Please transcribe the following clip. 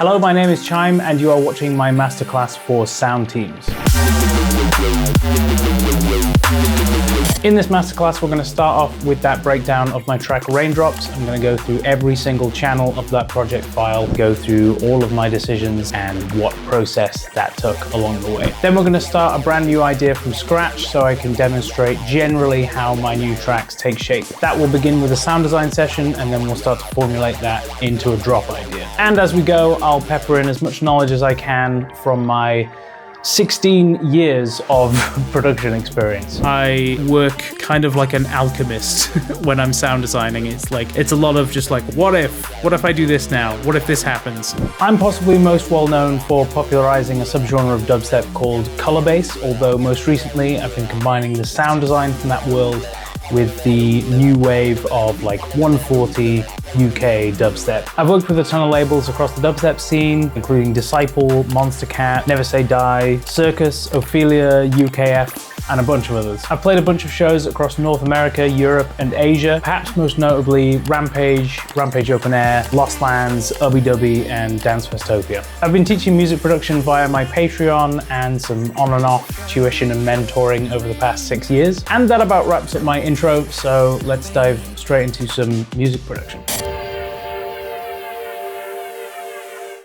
Hello, my name is Chime and you are watching my masterclass for Soundteams. In this masterclass, we're going to start off with that breakdown of my track Raindrops. I'm going to go through every single channel of that project file, go through all of my decisions and what process that took along the way. Then we're going to start a brand new idea from scratch so I can demonstrate generally how my new tracks take shape. That will begin with a sound design session and then we'll start to formulate that into a drop idea. And as we go, I'll pepper in as much knowledge as I can from my 16 years of production experience. I work kind of like an alchemist when I'm sound designing. It's a lot of just like, what if I do this now? What if this happens? I'm possibly most well known for popularizing a subgenre of dubstep called color bass, although most recently I've been combining the sound design from that world with the new wave of like 140 UK dubstep. I've worked with a ton of labels across the dubstep scene, including Disciple, Monster Cat, Never Say Die, Circus, Ophelia, UKF, and a bunch of others. I've played a bunch of shows across North America, Europe, and Asia, perhaps most notably Rampage, Rampage Open Air, Lost Lands, Ubby Dubby, and Dance Festopia. I've been teaching music production via my Patreon and some on and off tuition and mentoring over the past 6 years. And that about wraps up my intro, so let's dive straight into some music production.